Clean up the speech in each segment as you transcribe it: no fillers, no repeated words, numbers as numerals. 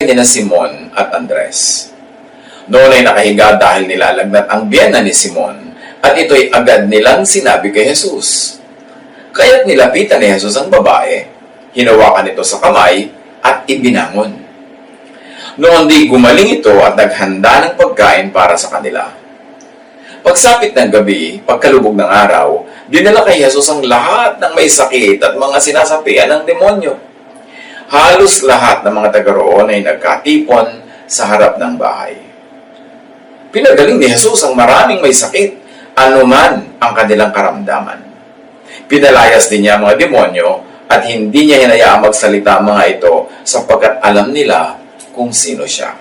nina Simon at Andres. Noon ay nakahiga dahil nilalagnat ang biyena ni Simon, at ito'y agad nilang sinabi kay Jesus. Kaya't nilapitan ni Jesus ang babae, hinawakan ito sa kamay, at ibinangon. Noon di gumaling ito at naghanda ng pagkain para sa kanila. Pagsapit ng gabi, pagkalubog ng araw, dinala kay Jesus ang lahat ng may sakit at mga sinasapian ng demonyo. Halos lahat ng mga taga roon ay nagkatipon sa harap ng bahay. Pinagaling ni Jesus ang maraming may sakit, anuman ang kanilang karamdaman. Pinalayas din niya ang mga demonyo at hindi niya hinayaang magsalita ang mga ito sapagkat alam nila kung sino siya.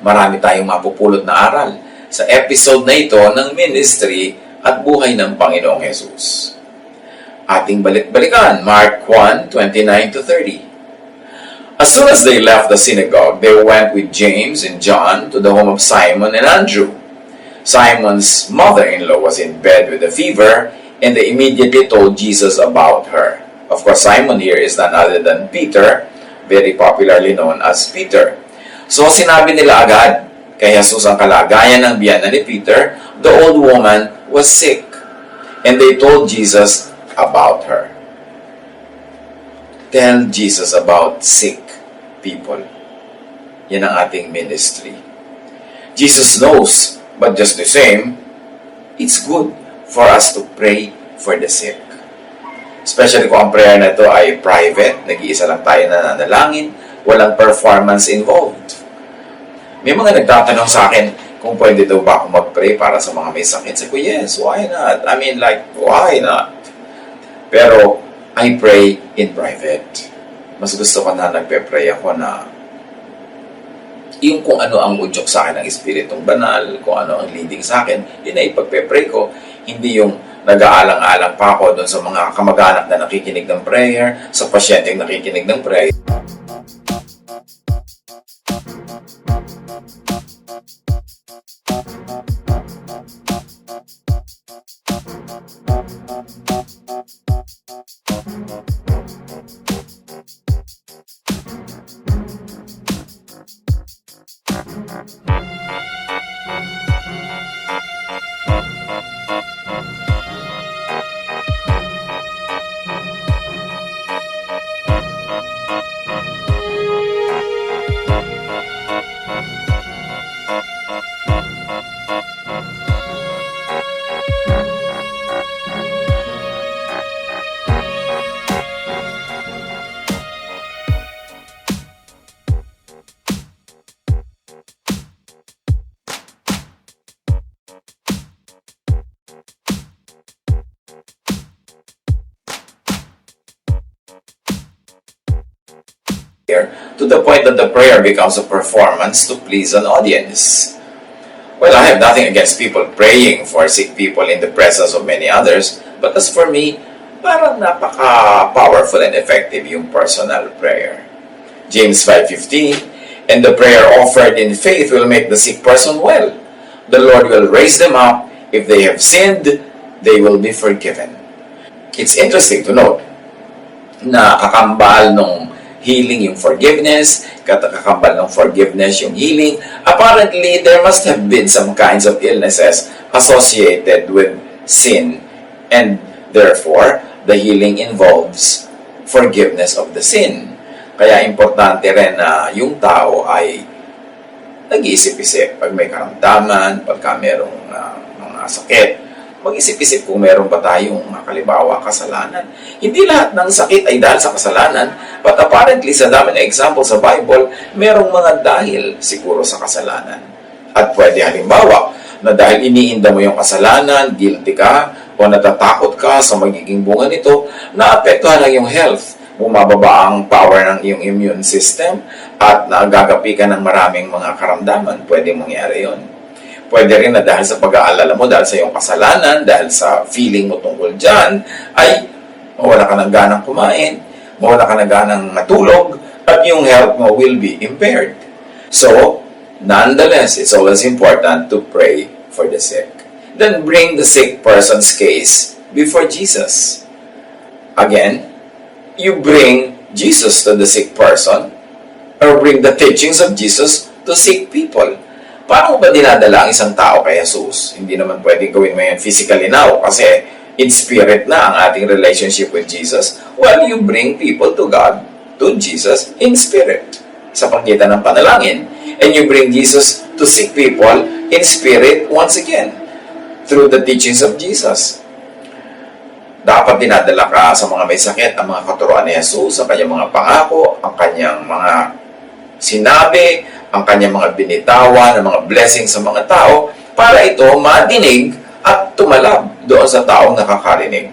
Marami tayong mapupulot na aral sa episode na ito ng ministry at buhay ng Panginoong Jesus. Ating balik-balikan, Mark 1:29-30. As soon as they left the synagogue, they went with James and John to the home of Simon and Andrew. Simon's mother-in-law was in bed with a fever, and they immediately told Jesus about her. Of course, Simon here is none other than Peter, very popularly known as Peter. So sinabi nila agad kay Jesus ang kalagayan ng biyana ni Peter. The old woman was sick, and they told Jesus about her. Tell Jesus about sick people. Yan ang ating ministry. Jesus knows, but just the same, it's good for us to pray for the sick. Especially kung ang prayer na ito ay private, nag-iisa lang tayo na nanalangin, walang performance involved. May mga nagtatanong sa akin kung pwede daw ba ako mag-pray para sa mga may sakit. Sabi ko, yes, why not? I mean, why not? Pero, I pray in private. Mas gusto ko na nagpe-pray ako na yung kung ano ang udyok sa akin ng Espiritong Banal, kung ano ang leading sa akin, yun ay pagpe-pray ko. Hindi yung nag-aalang-alang pa ako doon sa mga kamag-anak na nakikinig ng prayer, sa pasyenteng nakikinig ng prayer. To the point that the prayer becomes a performance to please an audience. Well, I have nothing against people praying for sick people in the presence of many others, but as for me, parang napaka-powerful and effective yung personal prayer. James 5:15, and the prayer offered in faith will make the sick person well. The Lord will raise them up. If they have sinned, they will be forgiven. It's interesting to note na kakambal nung healing yung forgiveness, kakambal ng forgiveness yung healing. Apparently, there must have been some kinds of illnesses associated with sin, and therefore, the healing involves forgiveness of the sin. Kaya importante rin na yung tao ay nag-iisip-isip pag may karamdaman, pagka merong mga sakit. Mag-isip-isip kung meron ba tayong halimbawa kasalanan. Hindi lahat ng sakit ay dahil sa kasalanan, but apparently sa dami ng example sa Bible, merong mga dahil siguro sa kasalanan. At pwede halimbawa na dahil iniinda mo yung kasalanan, guilty ka, o natatakot ka sa magiging bunga nito, naapektuhan lang yung health. Bumababa ang power ng iyong immune system at nagagapi ka ng maraming mga karamdaman. Pwede mangyari yon. Pwede rin na dahil sa pag-aalala mo, dahil sa iyong kasalanan, dahil sa feeling mo tungkol dyan, ay mawala ka ng ganang kumain, mawala ka ng ganang matulog, at yung health mo will be impaired. So, nonetheless, it's always important to pray for the sick. Then bring the sick person's case before Jesus. Again, you bring Jesus to the sick person, or bring the teachings of Jesus to sick people. Paano ba dinadala ang isang tao kay Jesus? Hindi naman pwedeng gawin mo yan physically now kasi in spirit na ang ating relationship with Jesus. Well, you bring people to God, to Jesus, in spirit sa pagitan ng panalangin. And you bring Jesus to sick people in spirit once again through the teachings of Jesus. Dapat dinadala ka sa mga may sakit ang mga katuruan ni Jesus, ang kanyang mga pangako, ang kanyang mga sinabi, ang kanyang mga binitawan, ang mga blessings sa mga tao para ito madinig at tumalab doon sa taong nakakarinig.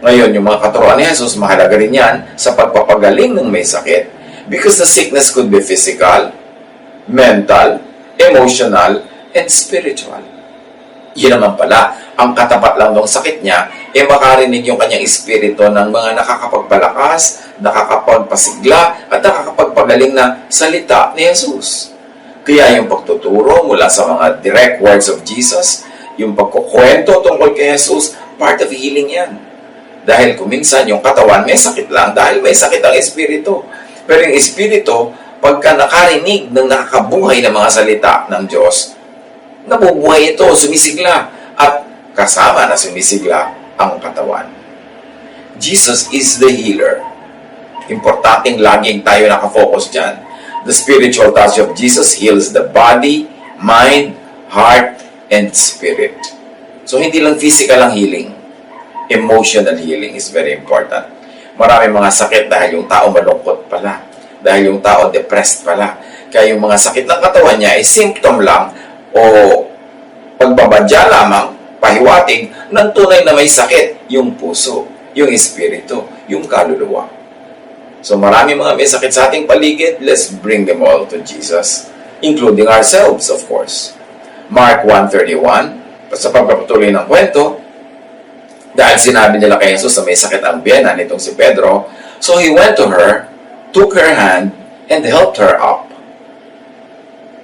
Ngayon, yung mga katuruan ni Jesus, mahalaga rin yan sa pagpapagaling ng may sakit because the sickness could be physical, mental, emotional, and spiritual. Yun naman pala, ang katapat lang ng sakit niya, makarinig yung kanyang espiritu ng mga nakakapagpalakas, nakakapagpasigla, at nakakapagpagaling na salita ni Jesus. Kaya yung pagtuturo mula sa mga direct words of Jesus, yung pagkukwento tungkol kay Jesus, part of healing yan. Dahil kuminsan yung katawan may sakit lang dahil may sakit ang espiritu. Pero yung espiritu, pagka nakarinig ng nakakabuhay na mga salita ng Diyos, nabubuhay ito, sumisigla, at kasama na sumisigla ang katawan. Jesus is the healer. Importanteng laging tayo nakafocus dyan. The spiritual touch of Jesus heals the body, mind, heart, and spirit. So, hindi lang physical ang healing. Emotional healing is very important. Maraming mga sakit dahil yung tao malungkot pala. Dahil yung tao depressed pala. Kaya yung mga sakit ng katawan niya ay symptom lang o pagbabadya lamang, pahiwatig ng tunay na may sakit, yung puso, yung espiritu, yung kaluluwa. So marami mga may sakit sa ating paligid, let's bring them all to Jesus, including ourselves, of course. Mark 1:31, sa pagpapatuloy ng kwento, dahil sinabi nila kay Jesus na may sakit ang biyenan nitong si Pedro, so he went to her, took her hand, and helped her up.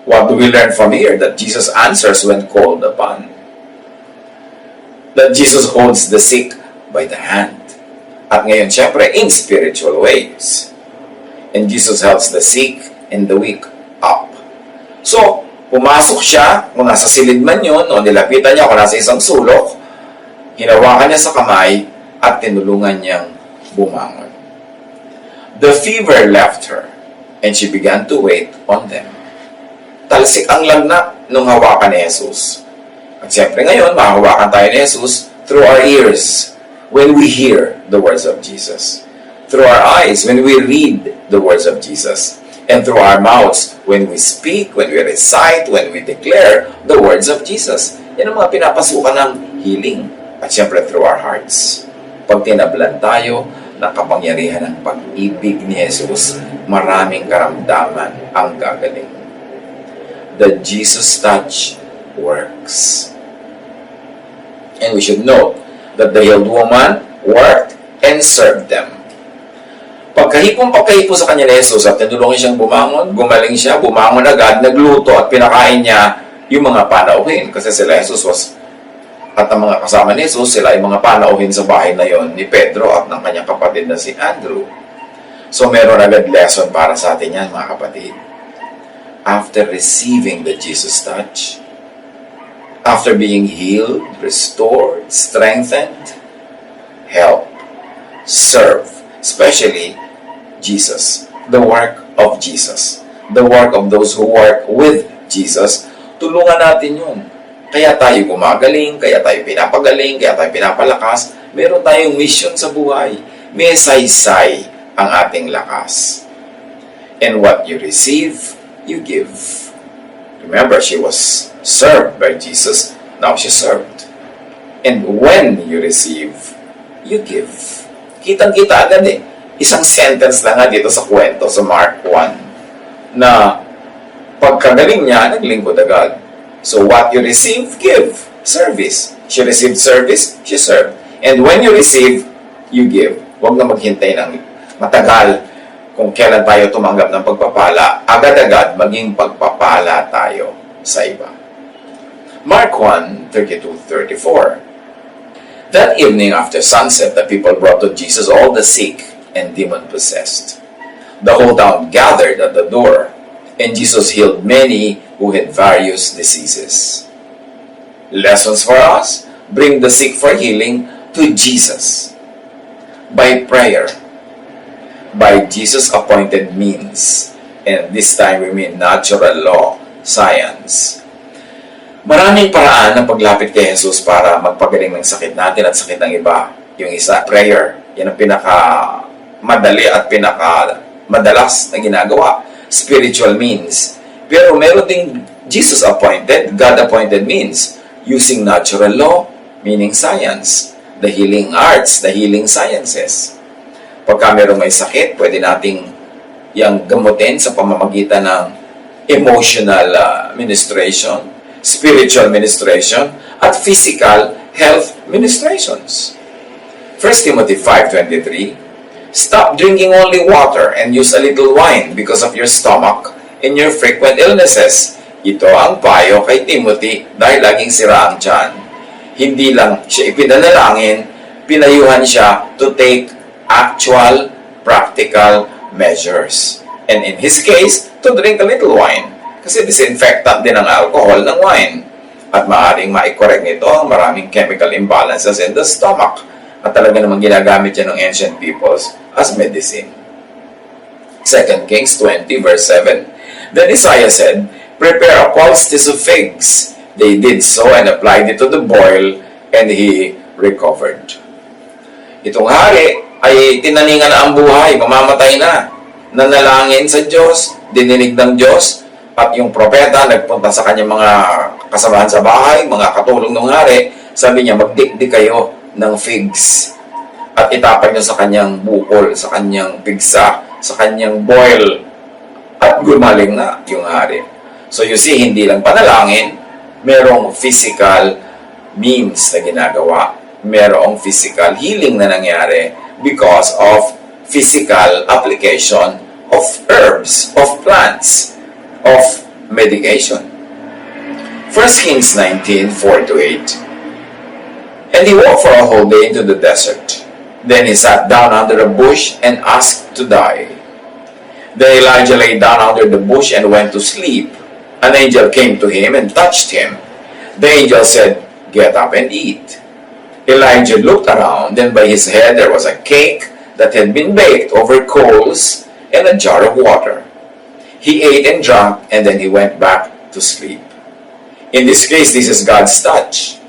What do we learn from here? That Jesus answers when called upon. That Jesus holds the sick by the hand. At ngayon, syempre, in spiritual ways. And Jesus helps the sick and the weak up. So, pumasok siya, kung nasa silid man yun, o nilapitan niya kung nasa isang sulok, hinawakan niya sa kamay, at tinulungan niyang bumangon. The fever left her, and she began to wait on them. Talsik ang lagnat nung hawakan ni Jesus. At siyempre ngayon, mahawakan tayo ni Jesus through our ears when we hear the words of Jesus. Through our eyes when we read the words of Jesus. And through our mouths when we speak, when we recite, when we declare the words of Jesus. Yan ang mga pinapasukan ng healing. At siyempre through our hearts. Pag tinablan tayo ng kapangyarihan ng pag-ibig ni Jesus, maraming karamdaman ang gagaling. The Jesus touch works. And we should note that the healed woman worked and served them. Pagkahipo sa kanya ni Jesus at tinulungan siyang bumangon, gumaling siya, bumangon agad, nagluto at pinakain niya yung mga panauhin. Kasi sila Jesus at ang mga kasama ni Jesus, sila ay mga panauhin sa bahay na yon ni Pedro at ng kanyang kapatid na si Andrew. So meron agad lesson para sa atin yan, mga kapatid. After receiving the Jesus touch, after being healed, restored, strengthened, help, serve, especially Jesus, the work of Jesus, the work of those who work with Jesus, tulungan natin yun. Kaya tayo gumagaling, kaya tayo pinapagaling, kaya tayo pinapalakas, meron tayong mission sa buhay. May saysay ang ating lakas. And what you receive, you give. Remember, she was served by Jesus. Now she served. And when you receive, you give. Kitang-kita agad eh. Isang sentence lang nga dito sa kwento sa Mark 1 na pagkagaling niya, naglingkod agad. So what you receive, give. Service. She received service, she served. And when you receive, you give. Huwag na maghintay ng matagal kung kailan tayo tumanggap ng pagpapala, agad-agad maging pagpapala tayo sa iba. Mark 1:32-34. That evening after sunset, the people brought to Jesus all the sick and demon-possessed. The whole town gathered at the door, and Jesus healed many who had various diseases. Lessons for us: bring the sick for healing to Jesus. By prayer, by Jesus-appointed means, and this time we mean natural law, science. Maraming paraan ng paglapit kay Jesus para magpagaling ng sakit natin at sakit ng iba. Yung isa, prayer. Yan ang pinaka-madali at pinaka-madalas na ginagawa. Spiritual means. Pero meron ding Jesus-appointed, God-appointed means, using natural law, meaning science, the healing arts, the healing sciences. Pagka meron may sakit, pwede nating yang gamutin sa pamamagitan ng emotional ministration, spiritual ministration, at physical health ministrations. 1 Timothy 5:23, stop drinking only water and use a little wine because of your stomach and your frequent illnesses. Ito ang payo kay Timothy dahil laging sira ang tiyan. Hindi lang siya ipinanalangin, pinayuhan siya to take actual, practical measures. And in his case, to drink a little wine. Kasi disinfectant din ang alcohol ng wine. At maaaring ma-correct nito ang maraming chemical imbalances in the stomach. At talaga namang ginagamit yan ng ancient peoples as medicine. 2 Kings 20 verse 7. Then Isaiah said, prepare a poultice of figs. They did so and applied it to the boil, and he recovered. Itong hari ay tinaningan na ang buhay, mamamatay na. Nanalangin sa Diyos, dininig ng Diyos, at yung propeta nagpunta sa kanyang mga kasamahan sa bahay, mga katulong ng hari, sabi niya, magdikdik kayo ng figs at itapan niyo sa kanyang bukol, sa kanyang pigsa, sa kanyang boil, at gumaling na yung hari. So you see, hindi lang panalangin, merong physical means na ginagawa, merong physical healing na nangyari because of physical application of herbs, of plants, of medication. 1 Kings 19, 4-8. And he walked for a whole day into the desert. Then he sat down under a bush and asked to die. Then Elijah lay down under the bush and went to sleep. An angel came to him and touched him. The angel said, get up and eat. Elijah looked around, and by his head there was a cake that had been baked over coals and a jar of water. He ate and drank, and then he went back to sleep. In this case, this is God's touch.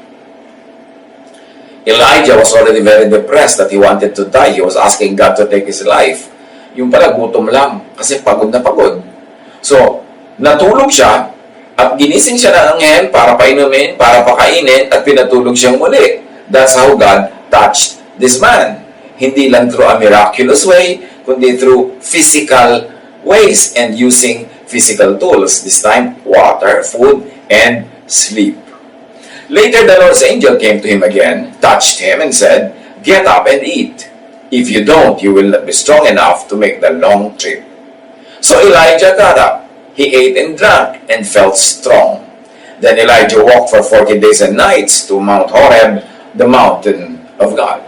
Elijah was already very depressed that he wanted to die. He was asking God to take his life. Yung pala, gutom lang kasi pagod na pagod. So, natulog siya at ginising siya ng anghel para painumin, para pakainin at pinatulog siyang muli. That's how God touched this man. Hindi lang through a miraculous way, kundi through physical ways and using physical tools. This time, water, food, and sleep. Later, the Lord's angel came to him again, touched him, and said, get up and eat. If you don't, you will not be strong enough to make the long trip. So Elijah got up. He ate and drank and felt strong. Then Elijah walked for 40 days and nights to Mount Horeb, the mountain of God.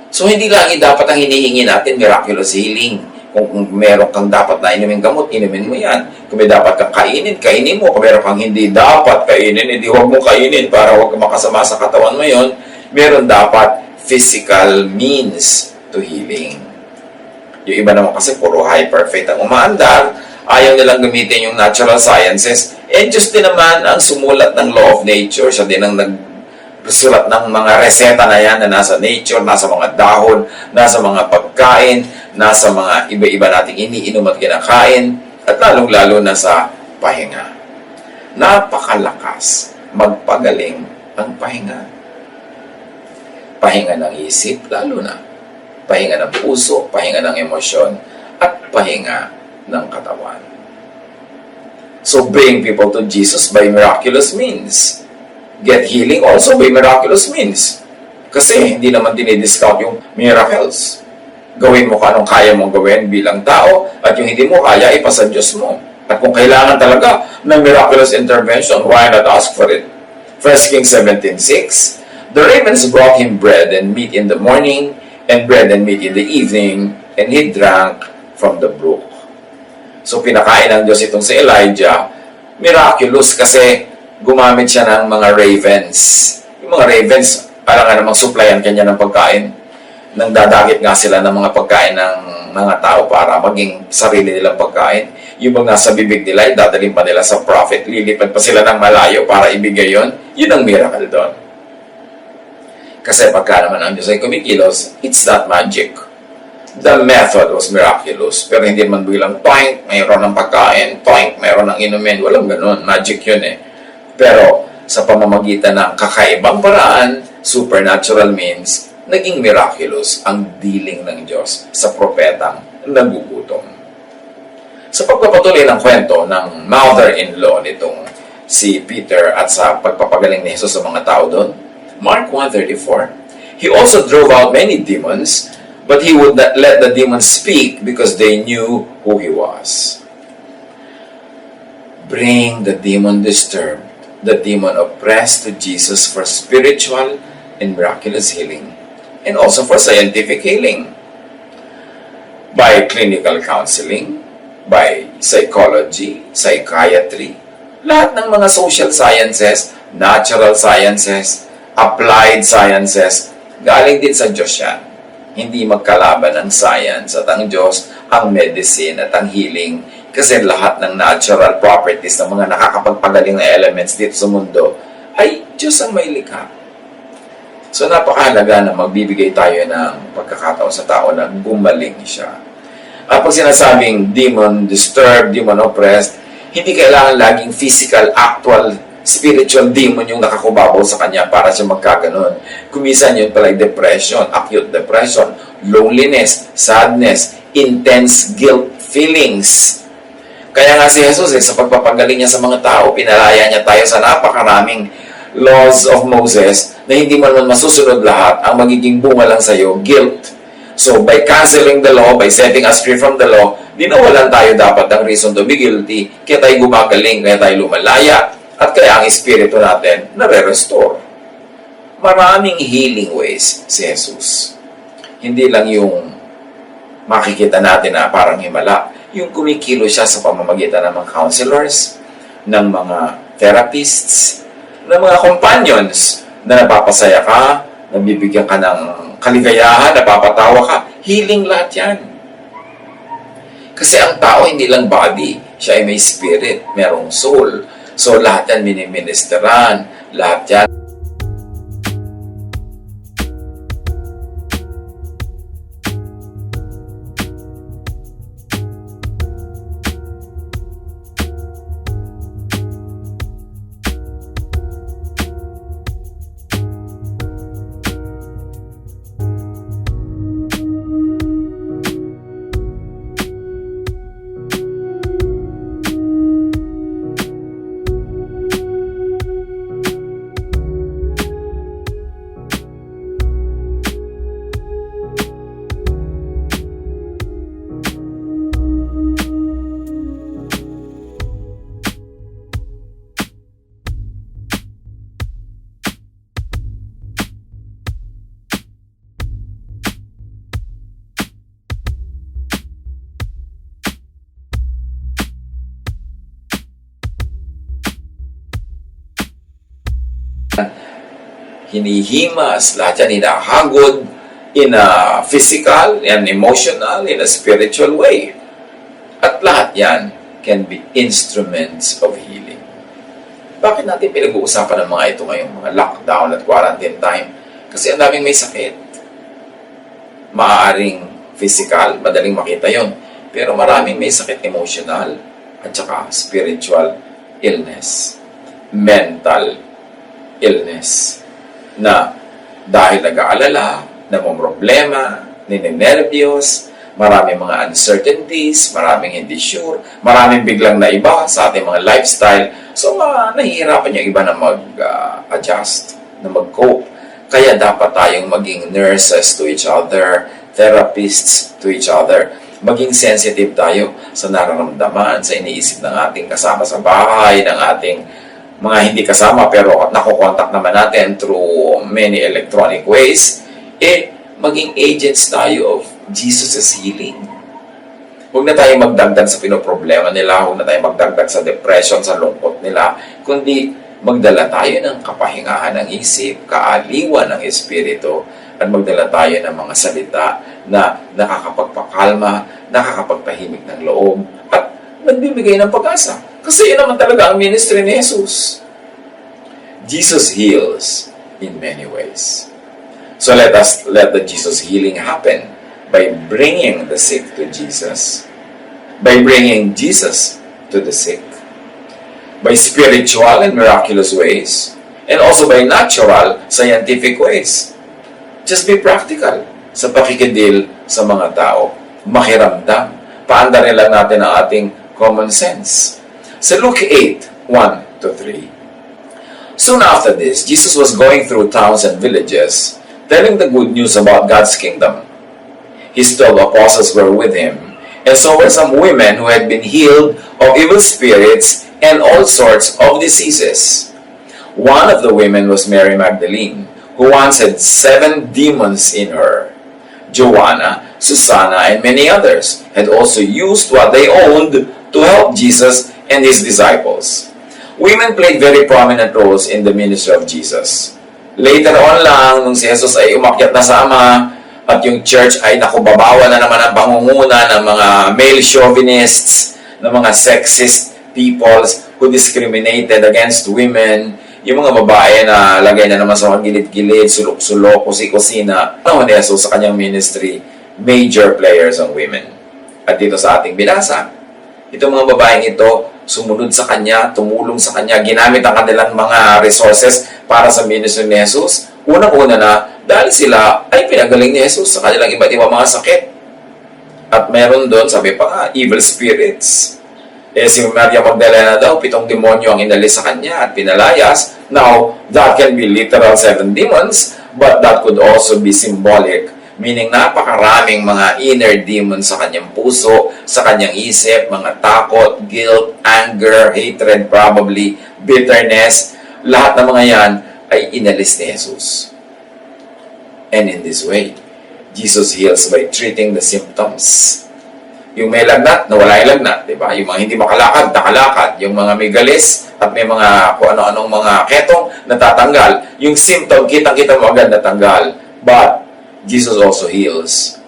So hindi lagi dapat ang hinihingi natin miraculous healing. Kung meron kang dapat na inumin gamot, inumin mo yan. Kung may dapat kang kainin, kainin mo. Kung meron kang hindi dapat kainin, hindi huwag mo kainin para huwag makasama sa katawan mo yon. Meron dapat physical means to healing. Yung iba naman kasi puro hyper-faith ang umaandar. Ayaw nilang gamitin yung natural sciences. And Diyos din naman ang sumulat ng law of nature. Siya din ang nagsulat ng mga reseta na yan na nasa nature, nasa mga dahon, nasa mga pagkain, nasa mga iba-iba nating iniinom at kinakain, at lalong-lalo na sa pahinga. Napakalakas magpagaling ang pahinga. Pahinga ng isip, lalo na. Pahinga ng puso, pahinga ng emosyon, at pahinga ng katawan. So bring people to Jesus by miraculous means. Get healing also by miraculous means. Kasi hindi naman dinidiscount yung miracles. Gawin mo kung anong kaya mong gawin bilang tao, at yung hindi mo kaya, ipasa Diyos mo. At kung kailangan talaga ng miraculous intervention, why not ask for it? 1 Kings 17:6. The ravens brought him bread and meat in the morning, and bread and meat in the evening, and he drank from the brook. So pinakain ng Diyos itong si Elijah, miraculous kasi gumamit siya ng mga ravens. Yung mga ravens, parang nga namang supplyan kanya ng pagkain. Nang dadagit nga sila ng mga pagkain ng mga tao para maging sarili nilang pagkain. Yung mga nasa bibig nila, dadalhin pa nila sa prophet, lilipad pa sila ng malayo para ibigay yon. Yun ang miracle doon. Kasi pagka naman ang Diyos ay kumikilos, it's not magic. The method was miraculous. Pero hindi man bilang, toink, mayroon ng pagkain, toink, mayroon ng inumin. Walang ganun. Magic yun eh. Pero sa pamamagitan ng kakaibang paraan, supernatural means, naging miraculous ang dealing ng Diyos sa propetang nagugutom. Sa pagpapatuloy ng kwento ng mother-in-law nitong si Peter at sa pagpapagaling ni Jesus sa mga tao doon, Mark 1:34, He also drove out many demons, but He would not let the demons speak because they knew who He was. Bring the demon disturbed, the demon oppressed to Jesus for spiritual and miraculous healing, and also for scientific healing. By clinical counseling, by psychology, psychiatry, lahat ng mga social sciences, natural sciences, applied sciences, galing din sa Diyos yan. Hindi magkalaban ang science at ang Diyos, ang medicine at ang healing, kasi lahat ng natural properties ng mga nakakapagpagaling na elements dito sa mundo ay Diyos ang may likha. So napakahalaga na magbibigay tayo ng pagkakataon sa tao na gumaling siya. At pag sinasabing demon disturbed, demon oppressed, hindi kailangan laging physical, actual, spiritual demon yung nakakubabaw sa kanya para siya magkaganon. Kumisan yun pala depression, acute depression, loneliness, sadness, intense guilt feelings. Kaya nga si Jesus sa pagpapagaling niya sa mga tao, pinalaya niya tayo sa napakaraming laws of Moses na hindi man masusunod lahat, ang magiging bunga lang sa'yo, guilt. So, by canceling the law, by setting us free from the law, dinawalan tayo dapat ng reason to be guilty, kaya tayo gumagaling, kaya tayo lumalaya, at kaya ang espiritu natin nare-restore. Maraming healing ways si Jesus. Hindi lang yung makikita natin na parang himala, yung kumikilo siya sa pamamagitan ng mga counselors, ng mga therapists, ng mga companions na napapasaya ka, nabibigyan ka ng kaligayahan, napapatawa ka. Healing lahat yan. Kasi ang tao hindi lang body, siya ay may spirit, merong soul. So lahat yan miniministeran, lahat yan. Hinihimas, lahat yan hinahagod in a physical, and emotional, in a spiritual way. At lahat yan can be instruments of healing. Bakit natin pinag-uusapan ng mga ito ngayong mga lockdown at quarantine time? Kasi ang daming may sakit. Maaaring physical, madaling makita yon. Pero maraming may sakit emotional at saka spiritual illness. Mental illness. Na dahil nag-aalala, namumroblema, ninenervyos, maraming mga uncertainties, maraming hindi sure, maraming biglang naiba sa ating mga lifestyle. So, nahihirapan yung iba na mag-adjust, na mag-cope. Kaya dapat tayong maging nurses to each other, therapists to each other. Maging sensitive tayo sa nararamdaman, sa iniisip ng ating kasama sa bahay, ng ating mga hindi kasama pero nakokontak naman natin through many electronic ways, maging agents tayo of Jesus' healing. Huwag na tayong magdagdag sa pinoproblema nila, huwag na tayong magdagdag sa depression, sa lungkot nila, kundi magdala tayo ng kapahingahan ng isip, kaaliwan ng espiritu, at magdala tayo ng mga salita na nakakapagpakalma, nakakapagtahimik ng loob, at nagbibigay ng pag-asa. Kasi yun naman talaga ang ministry ni Jesus. Jesus heals in many ways. So let the Jesus healing happen by bringing the sick to Jesus, by bringing Jesus to the sick, by spiritual and miraculous ways, and also by natural, scientific ways. Just be practical sa pakikidil sa mga tao. Makiramdam. Paandarin lang natin ang ating common sense. Sa Luke 8, 1-3. Soon after this, Jesus was going through towns and villages, telling the good news about God's kingdom. His 12 apostles were with him, and so were some women who had been healed of evil spirits and all sorts of diseases. One of the women was Mary Magdalene, who once had 7 demons in her. Joanna, Susanna, and many others had also used what they owned to help Jesus and his disciples. Women played very prominent roles in the ministry of Jesus. Later on lang, nung si Jesus ay umakyat na sa Ama, at yung church ay nakubabawa na naman ang pangunguna ng mga male chauvinists, ng mga sexist peoples who discriminated against women, yung mga babae na lagay na naman sa mga gilid-gilid, sulok-sulok, kusi-kusina. Ano ni Jesus sa kanyang ministry, major players ang women. At dito sa ating binasa, itong mga babaeng ito, sumunod sa kanya, tumulong sa kanya, ginamit ang kanilang mga resources para sa ministry ni Jesus. Unang-una na, dahil sila ay pinagaling ni Jesus sa kanilang iba't ibang mga sakit. At meron doon, sabi pa nga, evil spirits. Si Maria Magdalena daw, 7 demonyo ang inalis sa kanya at pinalayas. Now, that can be literal 7 demons, but that could also be symbolic. Meaning, napakaraming mga inner demons sa kanyang puso, sa kanyang isip, mga takot, guilt, anger, hatred, probably, bitterness. Lahat ng mga yan ay inalis ni Jesus. And in this way, Jesus heals by treating the symptoms. Yung may lagnat, nawala yung lagnat, di ba? Yung mga hindi makalakad, nakalakad. Yung mga may galis at may mga kung ano-anong mga ketong natatanggal. Yung symptom, kitang-kita mo agad natanggal. But Jesus also heals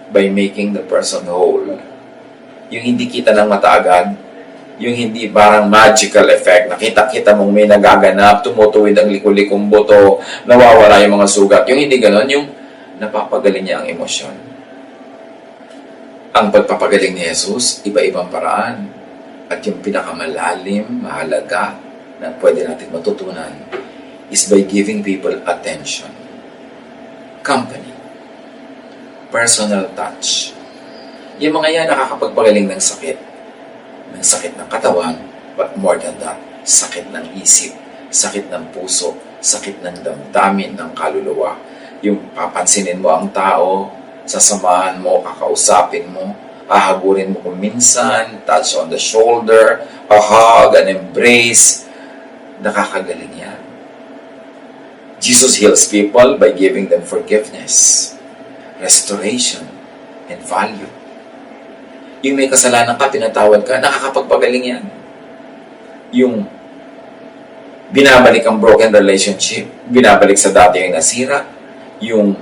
by making the person whole. Yung hindi kita ng mata agad, yung hindi parang magical effect, nakita-kita mong may nagaganap, tumutuwid ang liku-likong buto, nawawala yung mga sugat. Yung hindi ganon, yung napapagaling niya ang emosyon. Ang pagpapagaling ni Jesus, iba-ibang paraan. At yung pinakamalalim, mahalaga, na pwede natin matutunan is by giving people attention, company, personal touch. Yung mga yan nakakapagpagaling ng sakit ng katawan, but more than that, sakit ng isip, sakit ng puso, sakit ng damdamin, ng kaluluwa. Yung papansinin mo ang tao, sasamahan mo, kakausapin mo, hahagurin mo kung minsan, touch on the shoulder, a hug, an embrace. Nakakagaling yan. Jesus heals people by giving them forgiveness, restoration, and value. Yung may kasalanan ka, pinatawad ka, nakakapagpagaling yan. Yung binabalik ang broken relationship, binabalik sa dati yung nasira, yung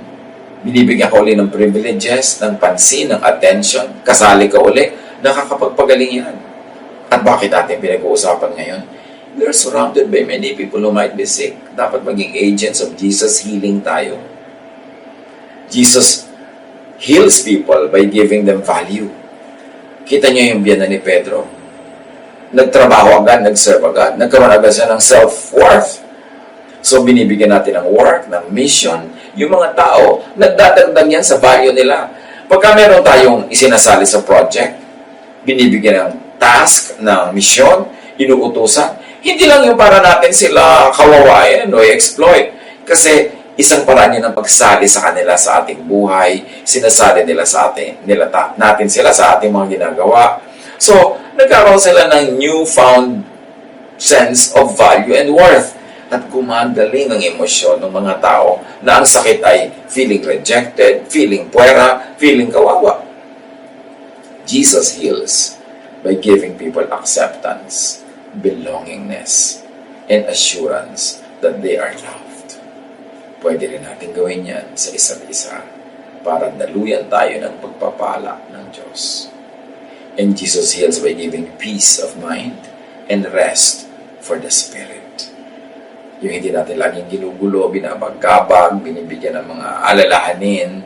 binibigyan ka uli ng privileges, ng pansin, ng attention, kasali ka uli, nakakapagpagaling yan. At bakit natin pinag-uusapan ngayon? We are surrounded by many people who might be sick. Dapat maging agents of Jesus healing tayo. Jesus heals people by giving them value. Kita niyo yung biyana ni Pedro. Nagtrabaho agad, nag-serve agad, nagkaroon agad siya ng self-worth. So, binibigyan natin ng work, ng mission. Yung mga tao, nagdadagdag yan sa value nila. Pagka meron tayong isinasali sa project, binibigyan ng task, ng mission, inuutusan, hindi lang yung para natin sila kawawain o i-exploit. Kasi isang paraan yun ng pagsali sa kanila sa ating buhay, sinasali nila sa atin, natin sila sa ating mga ginagawa. So, nagkaroon sila ng newfound sense of value and worth. At gumagaling ang emosyon ng mga tao na ang sakit ay feeling rejected, feeling puwera, feeling kawawa. Jesus heals by giving people acceptance, belongingness, and assurance that they are loved. Pwede rin natin gawin yan sa isa't isa para daluyan tayo ng pagpapala ng Diyos. And Jesus heals by giving peace of mind and rest for the spirit. Yung hindi natin laging ginugulo, binabagabag, binibigyan ng mga alalahanin,